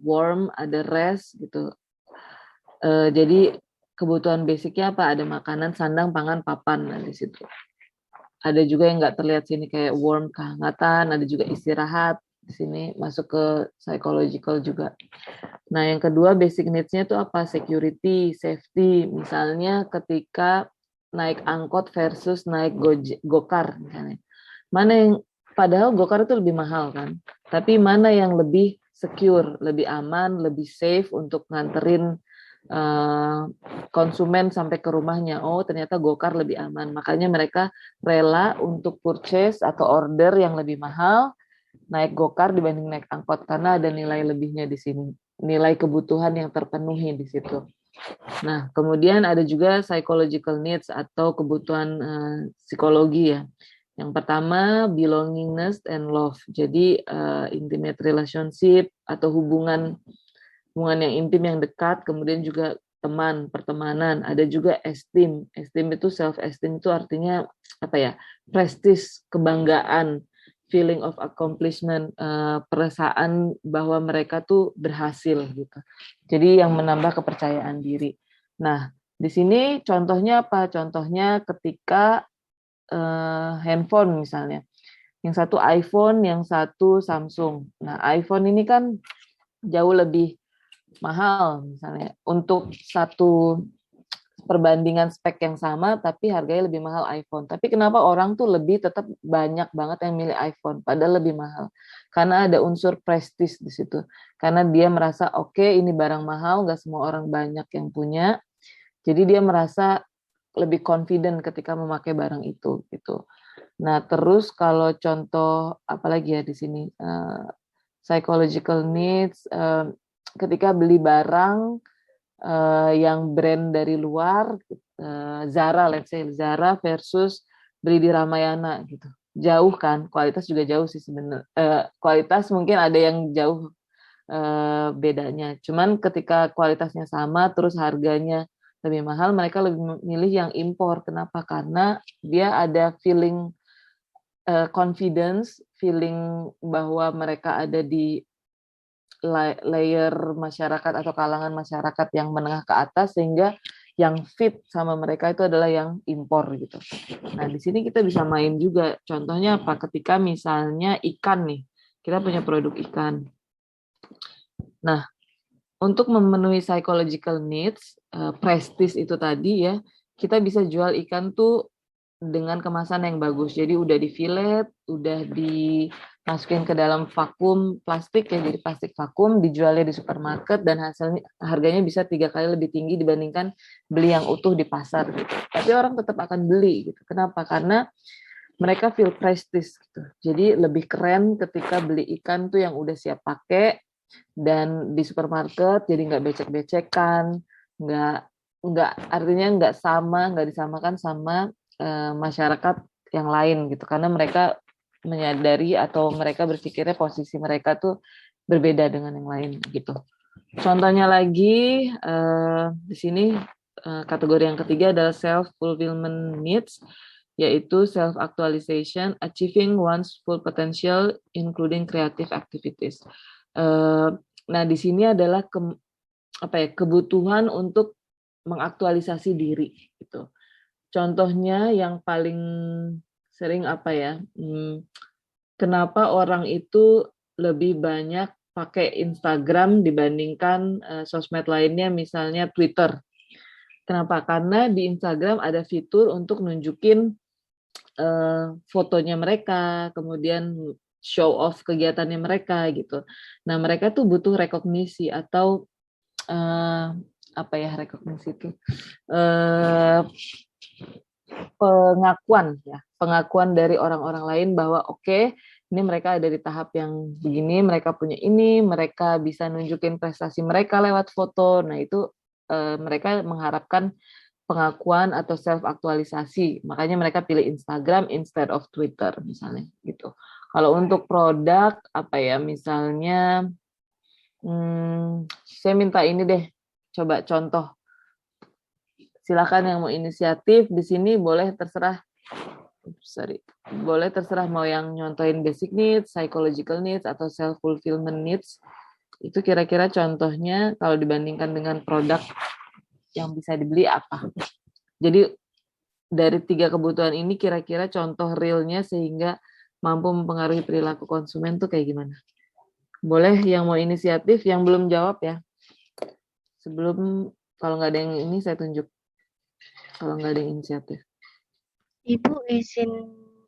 warm, ada rest gitu. Jadi kebutuhan basicnya apa? Ada makanan, sandang, pangan, papan, nah di situ. Ada juga yang nggak terlihat sini kayak warm, kehangatan, ada juga istirahat di sini, masuk ke psychological juga. Nah, yang kedua basic needs-nya itu apa? Security, safety. Misalnya ketika naik angkot versus naik gokar misalnya. Mana yang padahal gokar itu lebih mahal kan? Tapi mana yang lebih secure, lebih aman, lebih safe untuk nganterin konsumen sampai ke rumahnya. Oh, ternyata gokar lebih aman. Makanya mereka rela untuk purchase atau order yang lebih mahal naik gokar dibanding naik angkot karena ada nilai lebihnya di sini. Nilai kebutuhan yang terpenuhi di situ. Nah, kemudian ada juga psychological needs atau kebutuhan psikologi ya. Yang pertama, belongingness and love. Jadi intimate relationship atau hubungan yang intim yang dekat, kemudian juga teman, pertemanan, ada juga esteem. Esteem itu self esteem itu artinya apa ya? Prestis, kebanggaan, feeling of accomplishment, perasaan bahwa mereka tuh berhasil gitu. Jadi yang menambah kepercayaan diri. Nah, di sini contohnya apa? Contohnya ketika handphone misalnya. Yang satu iPhone, yang satu Samsung. Nah, iPhone ini kan jauh lebih mahal misalnya untuk satu perbandingan spek yang sama tapi harganya lebih mahal iPhone. Tapi kenapa orang tuh lebih tetap banyak banget yang milih iPhone padahal lebih mahal? Karena ada unsur prestis di situ. Karena dia merasa oke, ini barang mahal, nggak semua orang banyak yang punya. Jadi dia merasa lebih confident ketika memakai barang itu gitu. Nah, terus kalau contoh apalagi ya di sini psychological needs, ketika beli barang yang brand dari luar, Zara, let's say Zara versus beli di Ramayana gitu. Jauh kan, kualitas juga jauh sih sebenarnya. Kualitas mungkin ada yang jauh bedanya. Cuman ketika kualitasnya sama, terus harganya lebih mahal, mereka lebih memilih yang impor. Kenapa? Karena dia ada feeling confidence, feeling bahwa mereka ada di layer masyarakat atau kalangan masyarakat yang menengah ke atas sehingga yang fit sama mereka itu adalah yang impor gitu. Nah, di sini kita bisa main juga. Contohnya apa? Ketika misalnya ikan nih. Kita punya produk ikan. Nah, untuk memenuhi psychological needs, prestige itu tadi ya, kita bisa jual ikan tuh dengan kemasan yang bagus. Jadi udah di fillet, udah dimasukin ke dalam vakum plastik ya, jadi plastik vakum, dijualnya di supermarket dan hasilnya harganya bisa 3 kali lebih tinggi dibandingkan beli yang utuh di pasar gitu. Tapi orang tetap akan beli gitu. Kenapa? Karena mereka feel prestige gitu. Jadi lebih keren ketika beli ikan tuh yang udah siap pakai dan di supermarket, jadi nggak becek-becekan, nggak artinya nggak disamakan sama masyarakat yang lain gitu, karena mereka menyadari atau mereka berpikirnya posisi mereka tuh berbeda dengan yang lain gitu. Contohnya lagi di sini kategori yang ketiga adalah self fulfillment needs, yaitu self actualization, achieving one's full potential, including creative activities. Nah di sini adalah kebutuhan untuk mengaktualisasi diri gitu. Contohnya yang paling sering apa ya? Kenapa orang itu lebih banyak pakai Instagram dibandingkan sosmed lainnya, misalnya Twitter. Kenapa? Karena di Instagram ada fitur untuk nunjukin fotonya mereka, kemudian show off kegiatannya mereka gitu. Nah mereka tuh butuh rekognisi atau apa ya rekognisi itu? Pengakuan dari orang-orang lain bahwa oke, ini mereka ada di tahap yang begini, mereka punya ini, mereka bisa nunjukin prestasi mereka lewat foto. Nah itu mereka mengharapkan pengakuan atau self aktualisasi, makanya mereka pilih Instagram instead of Twitter misalnya gitu. Kalau untuk produk apa ya, misalnya saya minta ini deh, coba contoh. Silakan yang mau inisiatif di sini boleh terserah. Boleh terserah mau yang nyontohin basic needs, psychological needs, atau self fulfillment needs. Itu kira-kira contohnya kalau dibandingkan dengan produk yang bisa dibeli apa. Jadi dari 3 kebutuhan ini kira-kira contoh realnya sehingga mampu mempengaruhi perilaku konsumen tuh kayak gimana? Boleh yang mau inisiatif, yang belum jawab ya. Sebelum, kalau nggak ada yang ini saya tunjuk. Kalau nggak ada yang inisiatif. Ibu izin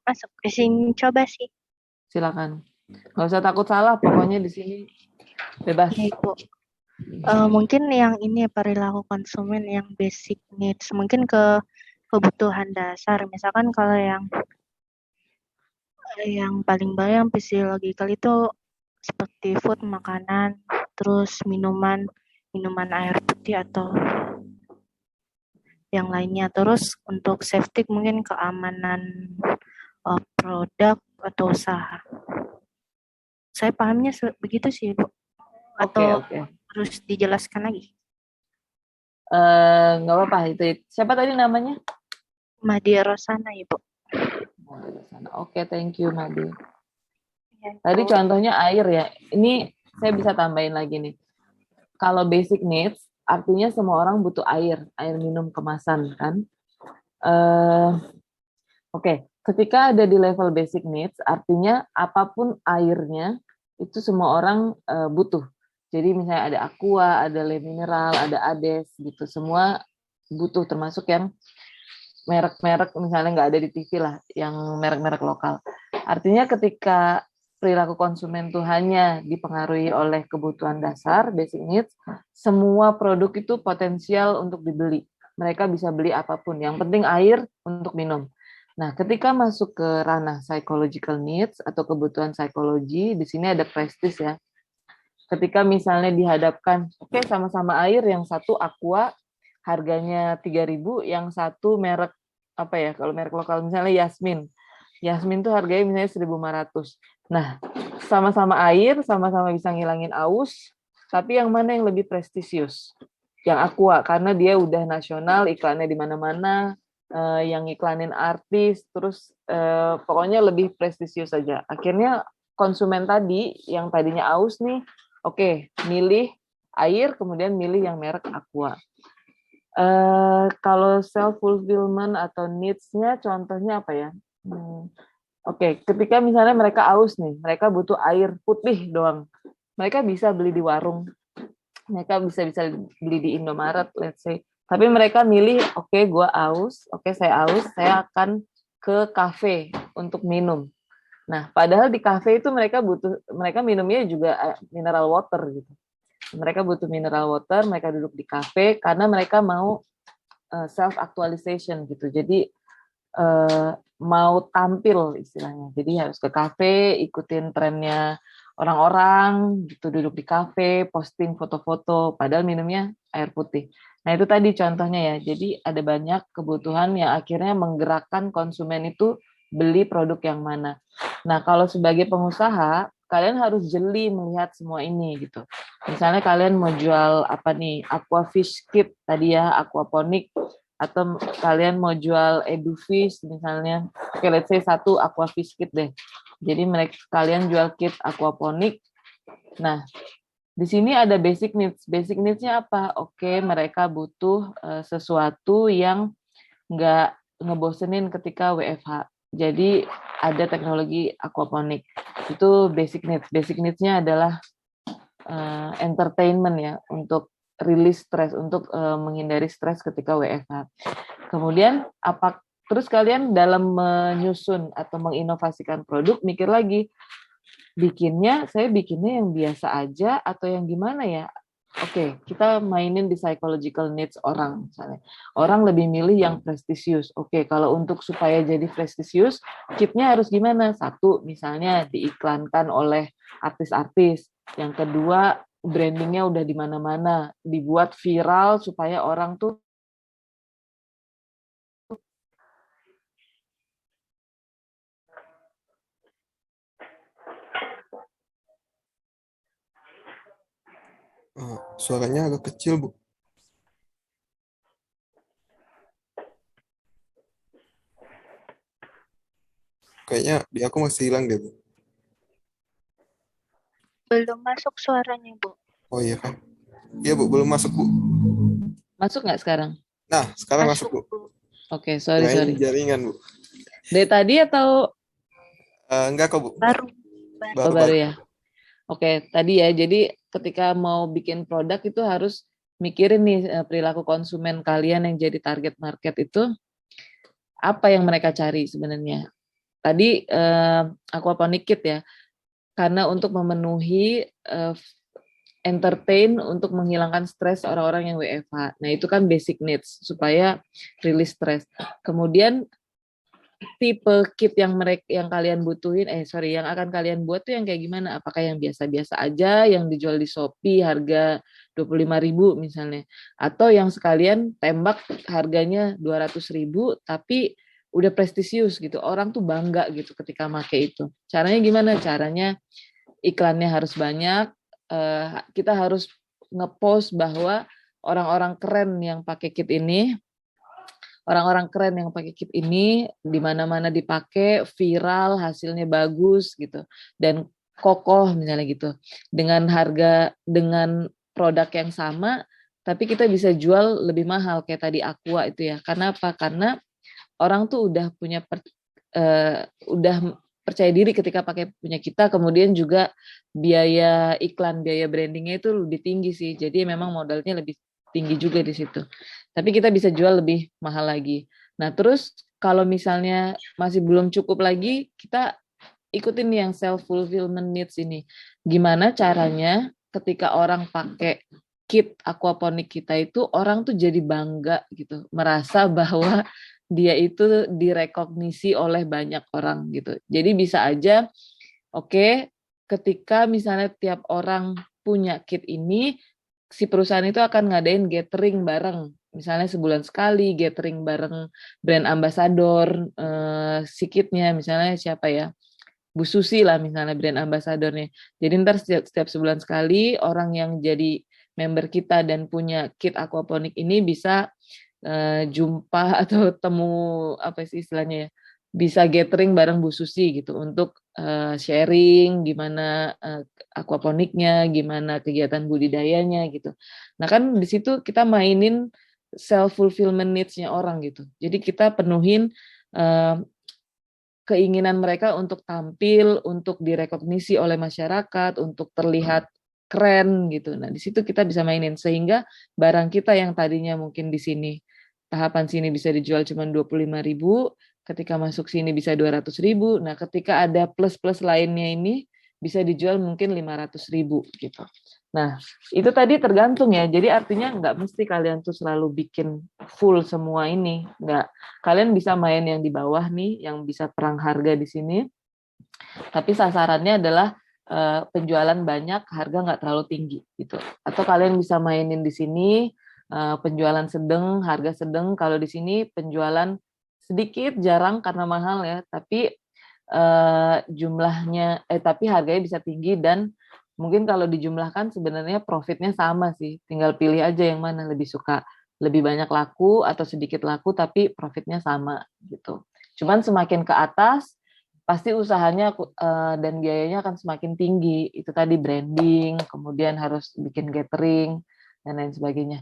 masuk, izin coba sih. Silakan. Nggak usah takut salah, pokoknya di sini bebas. Ya, Ibu. Mungkin yang ini ya, perilaku konsumen yang basic needs, mungkin ke kebutuhan dasar. Misalkan kalau yang paling banyak yang physiological itu seperti food, makanan, terus minuman, minuman air putih atau yang lainnya. Terus untuk safety mungkin keamanan produk atau usaha. Saya pahamnya begitu sih, Bu. Oke, Atau oke. harus dijelaskan lagi? Nggak apa-apa itu. Siapa tadi namanya? Madi Rosana, Ibu. Oke, thank you, Madi. Ya, Tadi Ibu. contohnya air ya. Ini saya bisa tambahin lagi nih. Kalau basic needs, artinya semua orang butuh air, air minum kemasan kan. Eh, Oke, ketika ada di level basic needs, artinya apapun airnya itu semua orang butuh. Jadi misalnya ada aqua, ada le mineral, ada ades gitu, semua butuh termasuk yang merek-merek misalnya nggak ada di TV lah, yang merek-merek lokal. Artinya ketika perilaku konsumen tuh hanya dipengaruhi oleh kebutuhan dasar, basic needs, semua produk itu potensial untuk dibeli. Mereka bisa beli apapun, yang penting air untuk minum. Nah, ketika masuk ke ranah psychological needs atau kebutuhan psikologi, di sini ada prestis ya. Ketika misalnya dihadapkan, oke sama-sama air, yang satu aqua, harganya 3.000, yang satu merek apa ya, kalau merek lokal misalnya Yasmin. Yasmin tuh harganya misalnya 1.500. Nah, sama-sama air, sama-sama bisa ngilangin aus, tapi yang mana yang lebih prestisius? Yang aqua, karena dia udah nasional, iklannya di mana-mana, yang iklanin artis, terus pokoknya lebih prestisius saja. Akhirnya konsumen tadi, yang tadinya aus nih, oke, milih air, kemudian milih yang merek aqua. Kalau self fulfillment atau needs-nya contohnya apa ya? Oke, ketika misalnya mereka aus nih, mereka butuh air putih doang. Mereka bisa beli di warung, mereka bisa beli di Indomaret, let's say. Tapi mereka milih, oke, gue aus, oke, saya aus, saya akan ke kafe untuk minum. Nah, padahal di kafe itu mereka minumnya juga mineral water gitu. Mereka butuh mineral water, mereka duduk di kafe karena mereka mau self actualization gitu. Jadi mau tampil istilahnya. Jadi harus ke kafe, ikutin trennya orang-orang, gitu duduk di kafe, posting foto-foto, padahal minumnya air putih. Nah itu tadi contohnya ya. Jadi ada banyak kebutuhan yang akhirnya menggerakkan konsumen itu beli produk yang mana. Nah kalau sebagai pengusaha, kalian harus jeli melihat semua ini gitu. Misalnya kalian mau jual apa nih, aquafish kit tadi ya, aquaponik, atau kalian mau jual edufish misalnya, oke let's say satu aquafish kit deh, jadi mereka kalian jual kit aquaponik. Nah di sini ada basic needsnya apa, oke mereka butuh sesuatu yang nggak ngebosenin ketika WFH, jadi ada teknologi aquaponik, itu basic needsnya adalah entertainment ya, untuk rilis stres, untuk menghindari stres ketika WFH. Kemudian terus kalian dalam menyusun atau menginovasikan produk mikir lagi, saya bikinnya yang biasa aja atau yang gimana ya? Oke, kita mainin di psychological needs orang misalnya. Orang lebih milih yang prestisius. Oke, kalau untuk supaya jadi prestisius, kitnya harus gimana? Satu, misalnya diiklankan oleh artis-artis. Yang kedua, brandingnya udah di mana-mana, dibuat viral supaya orang tuh Suaranya agak kecil, Bu. Kayaknya di aku masih hilang deh, Bu. Belum masuk suaranya, Bu. Oh iya kan? Iya Bu, belum masuk Bu. Masuk nggak sekarang? Nah, sekarang masuk Masuk, Bu. Bu. Oke, sorry. Kirain jaringan Bu. Dari tadi atau Enggak kok Bu. Baru. baru Baru-baru. ya? Oke, tadi ya. Jadi ketika mau bikin produk itu harus mikirin nih perilaku konsumen kalian yang jadi target market itu apa yang mereka cari sebenarnya. Tadi aquaponic kit ya, karena untuk memenuhi entertain untuk menghilangkan stres orang-orang yang WFH. Nah, itu kan basic needs supaya rilis stres. Kemudian tipe kit yang kalian butuhin, yang akan kalian buat tuh yang kayak gimana? Apakah yang biasa-biasa aja yang dijual di Shopee harga 25.000 misalnya, atau yang sekalian tembak harganya 200.000 tapi udah prestisius gitu. Orang tuh bangga gitu ketika make itu. Caranya gimana? Caranya iklannya harus banyak, kita harus ngepost bahwa orang-orang keren yang pakai kit ini, di mana-mana dipakai, viral, hasilnya bagus gitu, dan kokoh misalnya gitu. Dengan produk yang sama, tapi kita bisa jual lebih mahal kayak tadi Aqua itu ya. Karena apa? Karena orang tuh udah udah percaya diri ketika pakai punya kita, kemudian juga biaya iklan, biaya brandingnya itu lebih tinggi sih. Jadi memang modalnya lebih tinggi juga di situ. Tapi kita bisa jual lebih mahal lagi. Nah, terus kalau misalnya masih belum cukup lagi, kita ikutin yang self fulfillment needs ini. Gimana caranya ketika orang pakai kit aquaponik kita itu, orang tuh jadi bangga gitu, merasa bahwa dia itu direkognisi oleh banyak orang gitu. Jadi bisa aja, oke, ketika misalnya tiap orang punya kit ini, si perusahaan itu akan ngadain gathering bareng. Misalnya sebulan sekali gathering bareng brand ambassador si kitnya, misalnya siapa ya? Bu Susi lah misalnya brand ambasadornya. Jadi ntar setiap sebulan sekali orang yang jadi member kita dan punya kit aquaponik ini bisa jumpa atau temu apa sih istilahnya ya, bisa gathering bareng Bu Susi gitu untuk sharing gimana aquaponiknya, gimana kegiatan budidayanya gitu. Nah kan di situ kita mainin self fulfillment needs-nya orang gitu. Jadi kita penuhin keinginan mereka untuk tampil, untuk direkognisi oleh masyarakat, untuk terlihat keren gitu. Nah, di situ kita bisa mainin sehingga barang kita yang tadinya mungkin di sini tahapan sini bisa dijual cuma 25.000, ketika masuk sini bisa 200.000. Nah, ketika ada plus-plus lainnya ini bisa dijual mungkin 500.000 gitu. Nah, itu tadi tergantung ya. Jadi artinya nggak mesti kalian tuh selalu bikin full semua ini. Nggak. Kalian bisa main yang di bawah nih, yang bisa perang harga di sini. Tapi sasarannya adalah penjualan banyak, harga nggak terlalu tinggi gitu. Atau kalian bisa mainin di sini penjualan sedang, harga sedang. Kalau di sini penjualan sedikit, jarang karena mahal ya. Tapi tapi harganya bisa tinggi dan mungkin kalau dijumlahkan sebenarnya profitnya sama sih. Tinggal pilih aja yang mana lebih suka. Lebih banyak laku atau sedikit laku tapi profitnya sama gitu. Cuman semakin ke atas pasti usahanya dan biayanya akan semakin tinggi. Itu tadi branding, kemudian harus bikin catering dan lain sebagainya.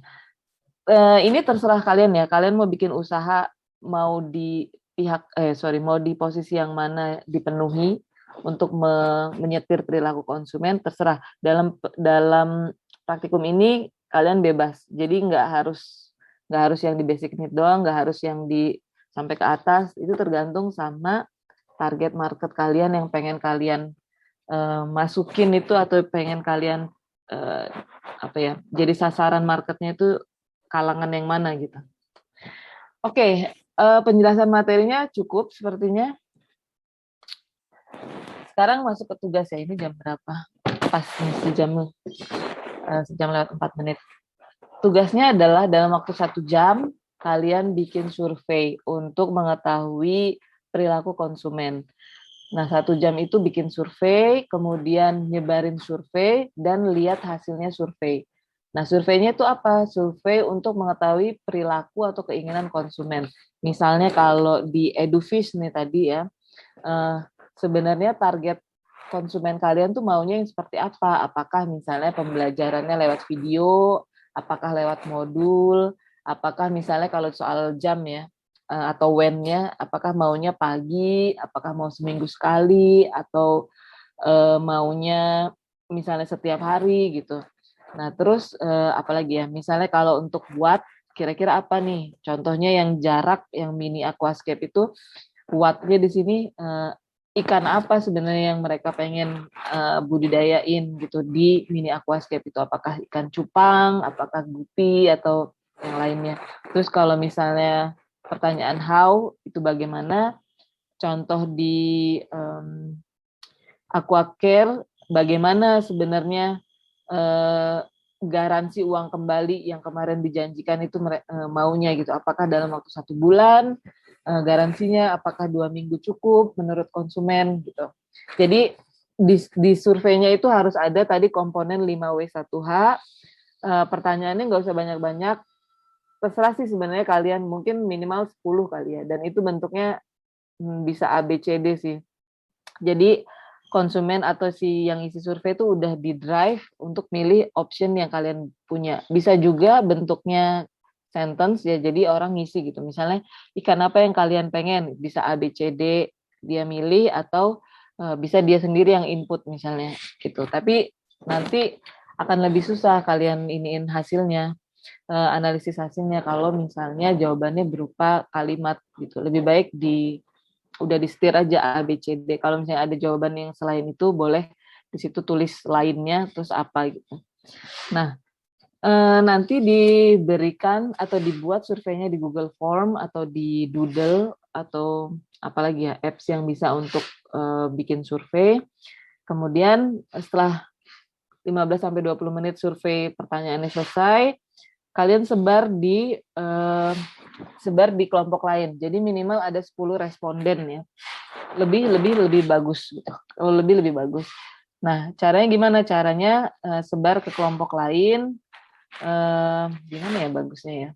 Ini terserah kalian ya. Kalian mau bikin usaha mau di mau di posisi yang mana dipenuhi untuk menyetir perilaku konsumen, terserah. Dalam praktikum ini kalian bebas. Jadi nggak harus yang di basic need doang, nggak harus yang di sampai ke atas. Itu tergantung sama target market kalian yang pengen kalian masukin itu atau pengen kalian jadi sasaran marketnya itu kalangan yang mana gitu. Oke, penjelasan materinya cukup sepertinya. Sekarang masuk ke tugas ya. Ini jam berapa? Pas nih sejam lewat 4 menit. Tugasnya adalah dalam waktu 1 jam kalian bikin survei untuk mengetahui perilaku konsumen. Nah, 1 jam itu bikin survei, kemudian nyebarin survei dan lihat hasilnya survei. Nah, surveinya itu apa? Survei untuk mengetahui perilaku atau keinginan konsumen. Misalnya kalau di Edufish nih tadi ya, sebenarnya target konsumen kalian tuh maunya yang seperti apa. Apakah misalnya pembelajarannya lewat video, apakah lewat modul, apakah misalnya kalau soal jam ya, atau when-nya, apakah maunya pagi, apakah mau seminggu sekali, atau maunya misalnya setiap hari gitu. Nah, terus apalagi ya, misalnya kalau untuk buat, kira-kira apa nih? Contohnya yang jarak, yang mini aquascape itu, wattnya di sini ikan apa sebenarnya yang mereka pengen budidayain gitu di mini aquascape itu? Apakah ikan cupang, apakah gupi, atau yang lainnya? Terus kalau misalnya pertanyaan how, itu bagaimana? Contoh di Aquacare, bagaimana sebenarnya garansi uang kembali yang kemarin dijanjikan itu maunya gitu. Apakah dalam waktu 1 bulan garansinya, apakah 2 minggu cukup menurut konsumen gitu. Jadi di surveinya itu harus ada tadi komponen 5W1H. Pertanyaannya nggak usah banyak-banyak. Terserah sih sebenarnya kalian, mungkin minimal 10 kali ya. Dan itu bentuknya bisa A, B, C, D sih. Jadi konsumen atau si yang isi survei itu udah di drive untuk milih option yang kalian punya. Bisa juga bentuknya sentence ya, jadi orang ngisi gitu. Misalnya ikan apa yang kalian pengen, bisa A, B, C, D dia milih, atau bisa dia sendiri yang input misalnya gitu. Tapi nanti akan lebih susah kalian iniin hasilnya, analisis hasilnya kalau misalnya jawabannya berupa kalimat gitu. Lebih baik udah di setir aja A, B, C, D. Kalau misalnya ada jawaban yang selain itu, boleh di situ tulis lainnya, terus apa gitu. Nah, nanti diberikan atau dibuat surveinya di Google Form atau di Doodle atau apalagi ya, apps yang bisa untuk bikin survei. Kemudian setelah 15-20 menit survei pertanyaannya selesai, kalian sebar di kelompok lain. Jadi minimal ada 10 responden ya. Lebih bagus gitu. Lebih bagus. Nah, caranya gimana? Caranya sebar ke kelompok lain. Gimana ya bagusnya ya?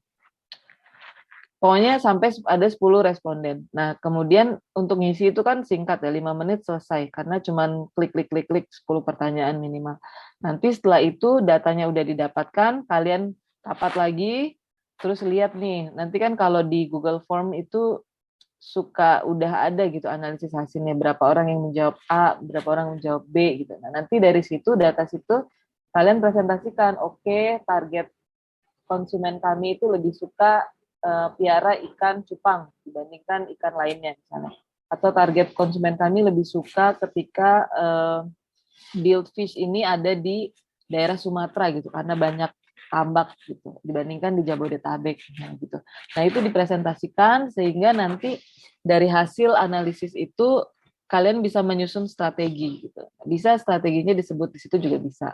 Pokoknya sampai ada 10 responden. Nah, kemudian untuk ngisi itu kan singkat ya, 5 menit selesai. Karena cuman klik 10 pertanyaan minimal. Nanti setelah itu datanya udah didapatkan, kalian rapat lagi, terus lihat nih. Nanti kan kalau di Google Form itu suka udah ada gitu analisis hasilnya. Berapa orang yang menjawab A, berapa orang yang menjawab B gitu. Nah, nanti dari situ, data situ, kalian presentasikan, oke, target konsumen kami itu lebih suka piara ikan cupang dibandingkan ikan lainnya misalnya. Atau target konsumen kami lebih suka ketika billed fish ini ada di daerah Sumatera gitu karena banyak tambak gitu dibandingkan di Jabodetabek gitu. Nah, itu dipresentasikan sehingga nanti dari hasil analisis itu kalian bisa menyusun strategi gitu. Bisa strateginya disebut di situ juga bisa.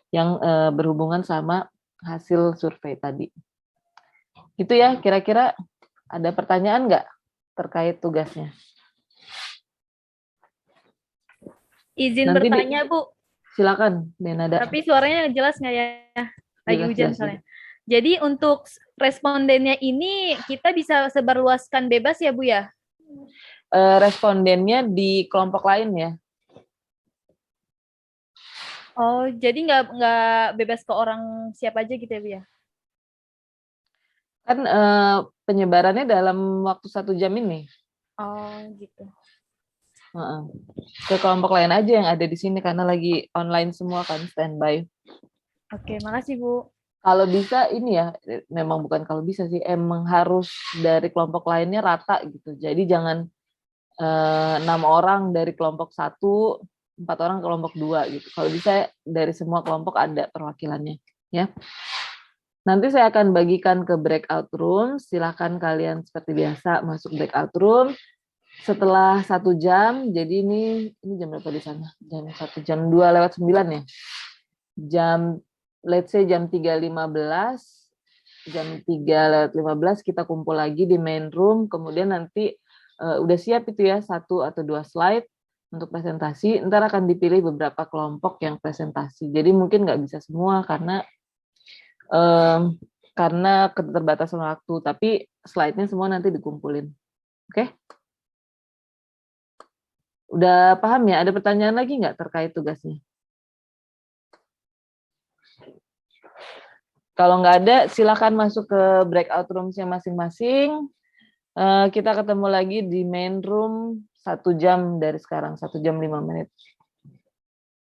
Yang berhubungan sama hasil survei tadi. Itu ya, kira-kira ada pertanyaan nggak terkait tugasnya? Izin Nanti bertanya, Bu. Silakan, Denada. Tapi suaranya jelas nggak ya? Lagi Jelas, hujan jelas, soalnya. Jadi untuk respondennya ini kita bisa sebarluaskan bebas ya, Bu ya? Respondennya di kelompok lain ya. Oh, jadi nggak bebas ke orang siapa aja gitu ya, Bu ya? Kan penyebarannya dalam waktu 1 jam ini. Oh, gitu. Ke kelompok lain aja yang ada di sini karena lagi online semua kan, standby. Oke, makasih, Bu. Kalau bisa ini ya, memang bukan kalau bisa sih, emang harus dari kelompok lainnya rata gitu. Jadi jangan 6 orang dari kelompok 1, 4 orang kelompok 2 gitu. Kalau bisa dari semua kelompok ada perwakilannya, ya. Nanti saya akan bagikan ke breakout room. Silakan kalian seperti biasa masuk breakout room. Setelah 1 jam, jadi ini jam berapa di sana? Jam 2:09 ya. Let's say jam 3:15, jam 3:15 kita kumpul lagi di main room. Kemudian nanti udah siap itu ya 1 atau 2 slide untuk presentasi. Ntar akan dipilih beberapa kelompok yang presentasi. Jadi mungkin nggak bisa semua karena keterbatasan waktu. Tapi slide-nya semua nanti dikumpulin. Oke? Udah paham ya? Ada pertanyaan lagi nggak terkait tugasnya? Kalau nggak ada, silakan masuk ke breakout rooms-nya masing-masing. Kita ketemu lagi di main room 1 jam dari sekarang, 1 jam 5 menit.